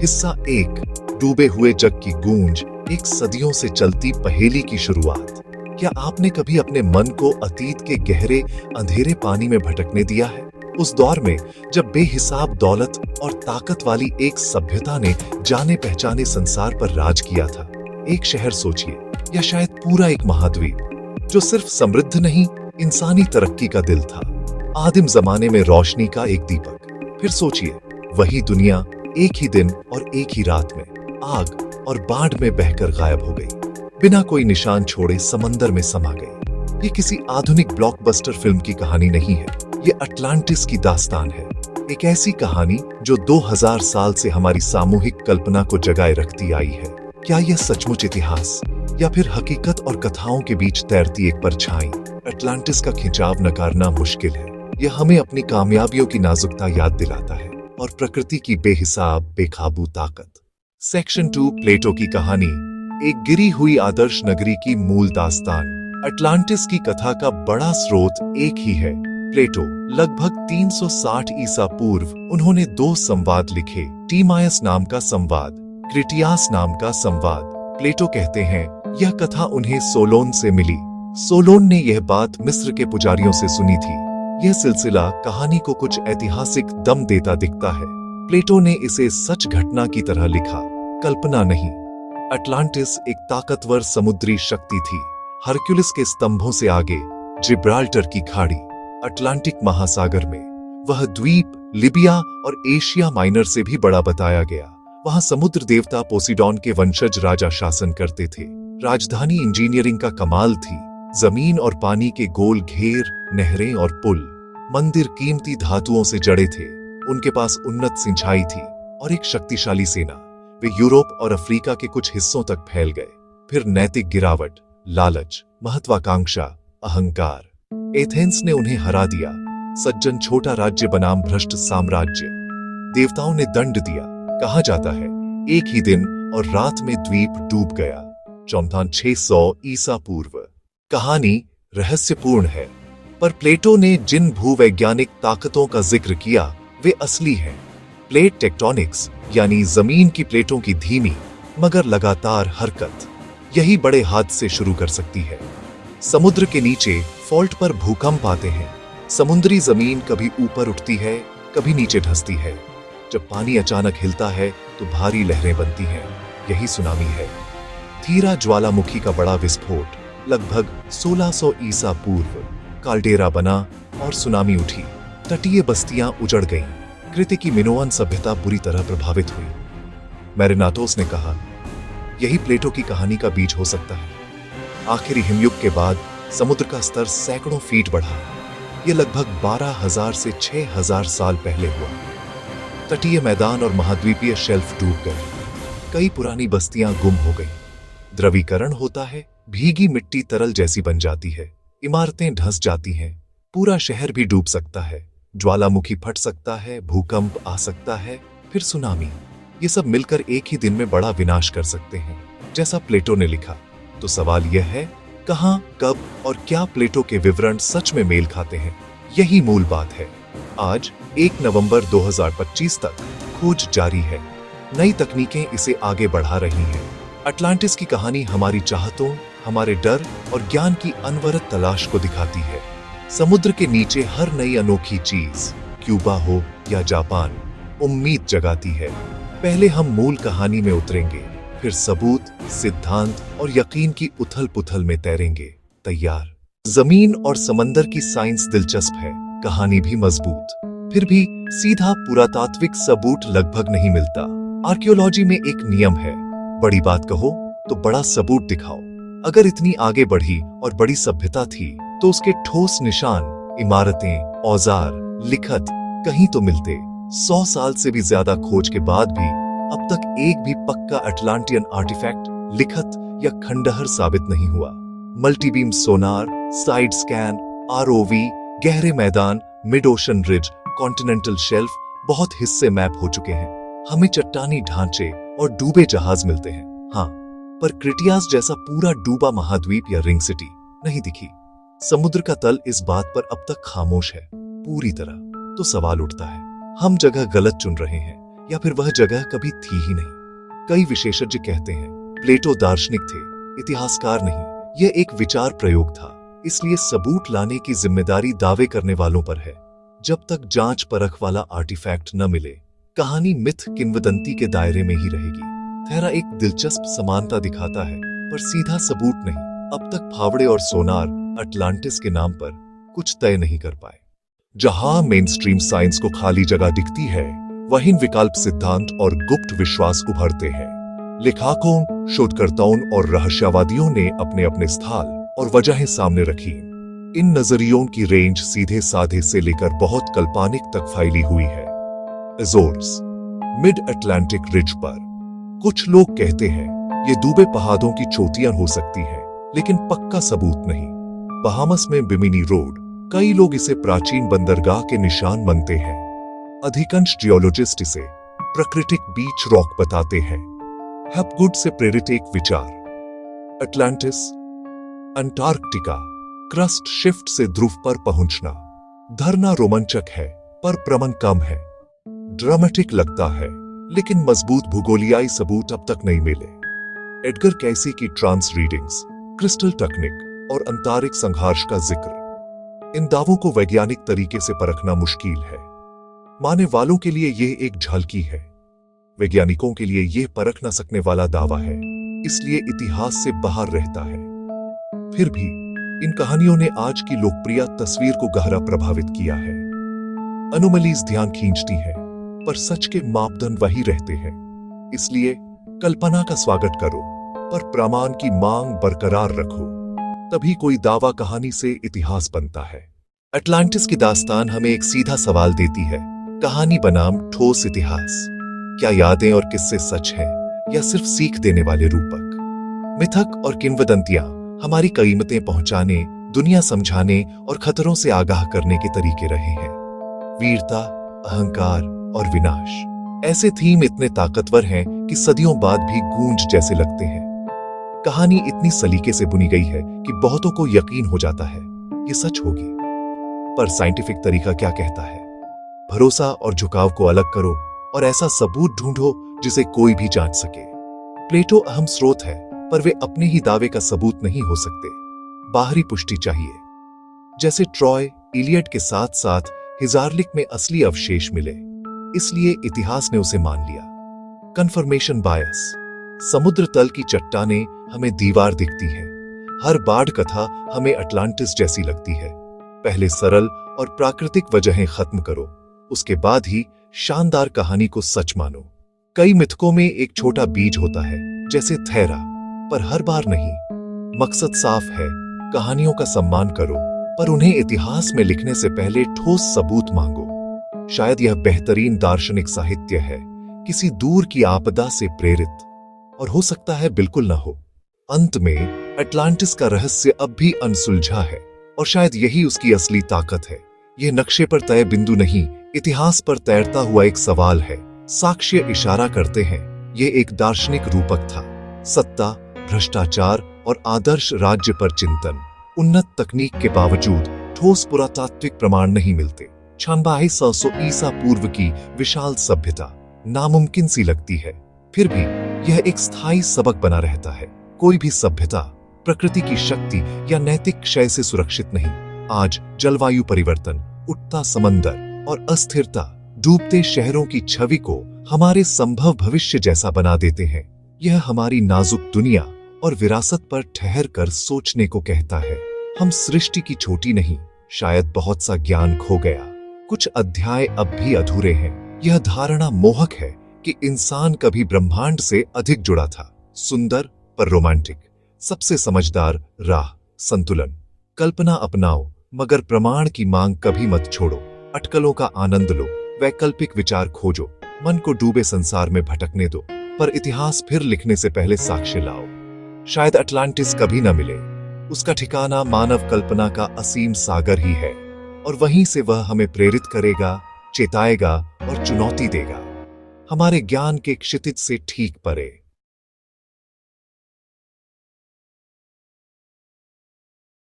हिस्सा 1, डूबे हुए जग की गूंज, एक सदियों से चलती पहेली की शुरुआत। क्या आपने कभी अपने मन को अतीत के गहरे अंधेरे पानी में भटकने दिया है? उस दौर में जब बेहिसाब दौलत और ताकत वाली एक सभ्यता ने जाने पहचाने संसार पर राज किया था। एक शहर सोचिए, या शायद पूरा एक महाद्वीप, जो सिर्फ समृद्ध नहीं, इंसानी तरक्की का दिल था। आदिम जमाने में रोशनी का एक दीपक। फिर सोचिए, वही दुनिया एक ही दिन और एक ही रात में आग और बाढ़ में बहकर गायब हो गई, बिना कोई निशान छोड़े समंदर में समा गई। ये किसी आधुनिक ब्लॉकबस्टर फिल्म की कहानी नहीं है, ये अटलांटिस की दास्तान है। एक ऐसी कहानी जो 2000 साल से हमारी सामूहिक कल्पना को जगाए रखती आई है। क्या यह सचमुच इतिहास या फिर हकीकत और कथाओं के बीच तैरती एक परछाई? अटलांटिस का खिंचाव नकारना मुश्किल है। यह हमें अपनी कामयाबियों की नाजुकता याद दिलाता है और प्रकृति की बेहिसाब बेकाबू ताकत। सेक्शन 2, प्लेटो की कहानी, एक गिरी हुई आदर्श नगरी की मूल दास्तान। अटलांटिस की कथा का बड़ा स्रोत एक ही है, प्लेटो। लगभग 360 ईसा पूर्व उन्होंने 2 संवाद लिखे, टीमायस नाम का संवाद, क्रिटियास नाम का संवाद। प्लेटो कहते हैं यह कथा उन्हें सोलोन से मिली। सोलोन ने यह बात मिस्र के पुजारियों से सुनी थी। यह सिलसिला कहानी को कुछ ऐतिहासिक दम देता दिखता है। प्लेटो ने इसे सच घटना की तरह लिखा, कल्पना नहीं। अटलांटिस एक ताकतवर समुद्री शक्ति थी, हरक्युलिस के स्तंभों से आगे जिब्राल्टर की खाड़ी, अटलांटिक महासागर में। वह द्वीप लिबिया और एशिया माइनर से भी बड़ा बताया गया। वहां समुद्र देवता पोसिडॉन के वंशज राजा शासन करते थे। राजधानी इंजीनियरिंग का कमाल थी, जमीन और पानी के गोल घेर, नहरें और पुल। मंदिर कीमती धातुओं से जड़े थे। उनके पास उन्नत सिंचाई थी और एक शक्तिशाली सेना। वे यूरोप और अफ्रीका के कुछ हिस्सों तक फैल गए। फिर नैतिक गिरावट, लालच, महत्वाकांक्षा, अहंकार। एथेंस ने उन्हें हरा दिया। सज्जन छोटा राज्य बनाम भ्रष्ट साम्राज्य। देवताओं ने दंड दिया। कहा जाता है एक ही दिन और रात में द्वीप डूब गया। 600 ईसा पूर्व। कहानी रहस्यपूर्ण है, पर प्लेटो ने जिन भूवैज्ञानिक ताकतों का जिक्र किया वे असली हैं। प्लेट टेक्टोनिक्स, यानी जमीन की प्लेटों की धीमी मगर लगातार हरकत, यही बड़े हादसे शुरू कर सकती है। समुद्र के नीचे फॉल्ट पर भूकंप आते हैं। समुद्री जमीन कभी ऊपर उठती है, कभी नीचे धंसती है। जब पानी अचानक हिलता है तो भारी लहरें बनती हैं, यही सुनामी है। थीरा ज्वालामुखी का बड़ा विस्फोट, लगभग 1600 ईसा पूर्व। काल्डेरा बना और सुनामी उठी। तटीय बस्तियां उजड़ गईं। कृति की मिनोअन सभ्यता बुरी तरह प्रभावित हुई। मैरिनाटोस ने कहा, यही प्लेटो की कहानी का बीज हो सकता है। आखिरी हिमयुग के बाद समुद्र का स्तर सैकड़ों फीट बढ़ा। यह लगभग 12,000 से 6,000 साल पहले हुआ। तटीय मैदान और महाद्वीपीय शेल्फ डूब गए। कई पुरानी बस्तियां गुम हो गईं। द्रवीकरण होता है, भीगी मिट्टी तरल जैसी बन जाती है, इमारतें धंस जाती हैं, पूरा शहर भी डूब सकता है। ज्वालामुखी फट सकता है, भूकंप आ सकता है, फिर सुनामी। ये सब मिलकर एक ही दिन में बड़ा विनाश कर सकते हैं, जैसा प्लेटो ने लिखा। तो सवाल यह है, कहां, कब और क्या प्लेटो के विवरण सच में मेल खाते हैं? यही मूल बात है। आज 1 नवंबर 2025 तक खोज जारी है। नई तकनीकें इसे आगे बढ़ा रही हैं। अटलांटिस की कहानी हमारी चाहतों, हमारे डर और ज्ञान की अनवरत तलाश को दिखाती है। समुद्र के नीचे हर नई अनोखी चीज, क्यूबा हो या जापान, उम्मीद जगाती है। पहले हम मूल कहानी में उतरेंगे, फिर सबूत, सिद्धांत और यकीन की उथल पुथल में तैरेंगे। तैयार? जमीन और समंदर की साइंस दिलचस्प है, कहानी भी मजबूत। फिर भी सीधा पुरातात्विक सबूत लगभग नहीं मिलता। आर्कियोलॉजी में एक नियम है, बड़ी बात कहो तो बड़ा सबूत दिखाओ। अगर इतनी आगे बढ़ी और बड़ी सभ्यता थी तो उसके ठोस निशान, इमारतें, औजार, लिखत कहीं तो मिलते। 100 साल से भी ज्यादा खोज के बाद भी अब तक एक भी पक्का अटलांटियन आर्टिफैक्ट, लिखत या खंडहर साबित नहीं हुआ। मल्टीबीम सोनार, साइड स्कैन, आरओवी, गहरे मैदान, mid ocean ridge, continental shelf, बहुत हिस्से मैप हो चुके हैं। हमें चट्टानी ढांचे और डूबे जहाज मिलते हैं, हाँ, पर क्रिटियास जैसा पूरा डूबा महाद्वीप या रिंग सिटी नहीं दिखी। समुद्र का तल इस बात पर अब तक खामोश है, पूरी तरह। तो सवाल उठता है, हम जगह गलत चुन रहे हैं या फिर वह जगह कभी थी ही नहीं। कई विशेषज्ञ कहते हैं प्लेटो दार्शनिक थे, इतिहासकार नहीं। यह एक विचार प्रयोग था, इसलिए सबूत लाने की जिम्मेदारी दावे करने वालों पर है। जब तक जांच परख वाला आर्टिफैक्ट न मिले, कहानी मिथ किंवदंती के दायरे में ही रहेगी। थेरा एक दिलचस्प समानता दिखाता है, पर सीधा सबूत नहीं। अब तक फावड़े और सोनार अटलांटिस के नाम पर कुछ तय नहीं कर पाए। जहां मेनस्ट्रीम साइंस को खाली जगह दिखती है, वहीं विकल्प सिद्धांत और गुप्त विश्वास उभरते हैं। लेखकों, शोधकर्ताओं और रहस्यवादियों ने अपने अपने स्थल और वजहें सामने रखी। इन नजरियों की रेंज सीधे साधे से लेकर बहुत काल्पनिक तक फैली हुई है। अज़ोर्स, मिड अटलांटिक रिज पर कुछ लोग कहते हैं ये डूबे पहाड़ों की चोटियां हो सकती हैं, लेकिन पक्का सबूत नहीं। बहामस में बिमिनी रोड, कई लोग इसे प्राचीन बंदरगाह के निशान मानते हैं। अधिकांश जियोलॉजिस्ट इसे प्राकृतिक बीच रॉक बताते हैं। हैपगुड से प्रेरित एक विचार, अटलांटिस, अंटार्कटिका, क्रस्ट शिफ्ट से ध्रुव पर पहुंचना। धरना रोमांचक है, पर प्रमाण कम है। ड्रामेटिक लगता है, लेकिन मजबूत भूगोलियाई सबूत अब तक नहीं मिले। एडगर कैसी की ट्रांस रीडिंग्स, क्रिस्टल टेक्निक और अंतरिक्ष संघर्ष का जिक्र। इन दावों को वैज्ञानिक तरीके से परखना मुश्किल है। मानने वालों के लिए यह एक झलकी है, वैज्ञानिकों के लिए यह परख न सकने वाला दावा है, इसलिए इतिहास से बाहर रहता है। फिर भी इन कहानियों ने आज की लोकप्रिय तस्वीर को गहरा प्रभावित किया है। अनोमलीज ध्यान खींचती है, पर सच के मापदंड वही रहते हैं। इसलिए कल्पना का स्वागत करो, पर प्रमाण की मांग बरकरार रखो। तभी कोई दावा कहानी से इतिहास बनता है। अटलांटिस की दास्तान हमें एक सीधा सवाल देती है, कहानी बनाम ठोस इतिहास। क्या यादें और किस्से सच हैं, या सिर्फ सीख देने वाले रूपक? मिथक और किंवदंतियां हमारी कीमतें पहुंचाने, दुनिया समझाने और खतरों से आगाह करने के तरीके रहे हैं। वीरता, अहंकार और विनाश, ऐसे थीम इतने ताकतवर हैं कि सदियों बाद भी गूंज जैसे लगते हैं। कहानी इतनी सलीके से बुनी गई है कि बहुतों को यकीन हो जाता है ये सच होगी। पर साइंटिफिक तरीका क्या कहता है? भरोसा और झुकाव को अलग करो और ऐसा सबूत ढूंढो जिसे कोई भी जांच सके। प्लेटो अहम स्रोत है, पर वे अपने ही दावे का सबूत नहीं हो सकते। बाहरी पुष्टि चाहिए। जैसे ट्रॉय, इलियड के साथ साथ हिजारलिक में असली अवशेष मिले, इसलिए इतिहास ने उसे मान लिया। कन्फर्मेशन बायस, समुद्र तल की चट्टानें हमें दीवार दिखती हैं। हर बाढ़ कथा हमें अटलांटिस जैसी लगती है। पहले सरल और प्राकृतिक वजहें खत्म करो, उसके बाद ही शानदार कहानी को सच मानो। कई मिथकों में एक छोटा बीज होता है, जैसे थेरा, पर हर बार नहीं। मकसद साफ है, कहानियों का सम्मान करो, पर उन्हें इतिहास में लिखने से पहले ठोस सबूत मांगो। शायद यह बेहतरीन दार्शनिक साहित्य है, किसी दूर की आपदा से प्रेरित, और हो सकता है बिल्कुल न हो। अंत में अटलांटिस का रहस्य अब भी अनसुलझा है, और शायद यही उसकी असली ताकत है। यह नक्शे पर तय बिंदु नहीं, इतिहास पर तैरता हुआ एक सवाल है। साक्ष्य इशारा करते हैं यह एक दार्शनिक रूपक था। सत्ता, भ्रष्टाचार और आदर्श राज्य पर चिंतन। उन्नत तकनीक के बावजूद ठोस पुरातात्विक प्रमाण नहीं मिलते। 9600 ईसा पूर्व की विशाल सभ्यता नामुमकिन सी लगती है, फिर भी यह एक स्थायी सबक बना रहता है। कोई भी सभ्यता प्रकृति की शक्ति या नैतिक क्षय से सुरक्षित नहीं। आज जलवायु परिवर्तन, उठता समंदर और अस्थिरता डूबते शहरों की छवि को हमारे संभव भविष्य जैसा बना देते हैं। यह हमारी नाजुक दुनिया और विरासत पर ठहर कर सोचने को कहता है। हम सृष्टि की छोटी नहीं, शायद बहुत सा ज्ञान खो गया, कुछ अध्याय अब भी अधूरे हैं। यह धारणा मोहक है कि इंसान कभी ब्रह्मांड से अधिक जुड़ा था। सुंदर पर रोमांटिक, सबसे समझदार राह, संतुलन। कल्पना अपनाओ, मगर प्रमाण की मांग कभी मत छोड़ो। अटकलों का आनंद लो, वैकल्पिक विचार खोजो, मन को डूबे संसार में भटकने दो, पर इतिहास फिर लिखने से पहले साक्ष्य लाओ। शायद अटलांटिस कभी न मिले, उसका ठिकाना मानव कल्पना का असीम सागर ही है, और वहीं से वह हमें प्रेरित करेगा, चेताएगा और चुनौती देगा, हमारे ज्ञान के क्षितिज से ठीक परे।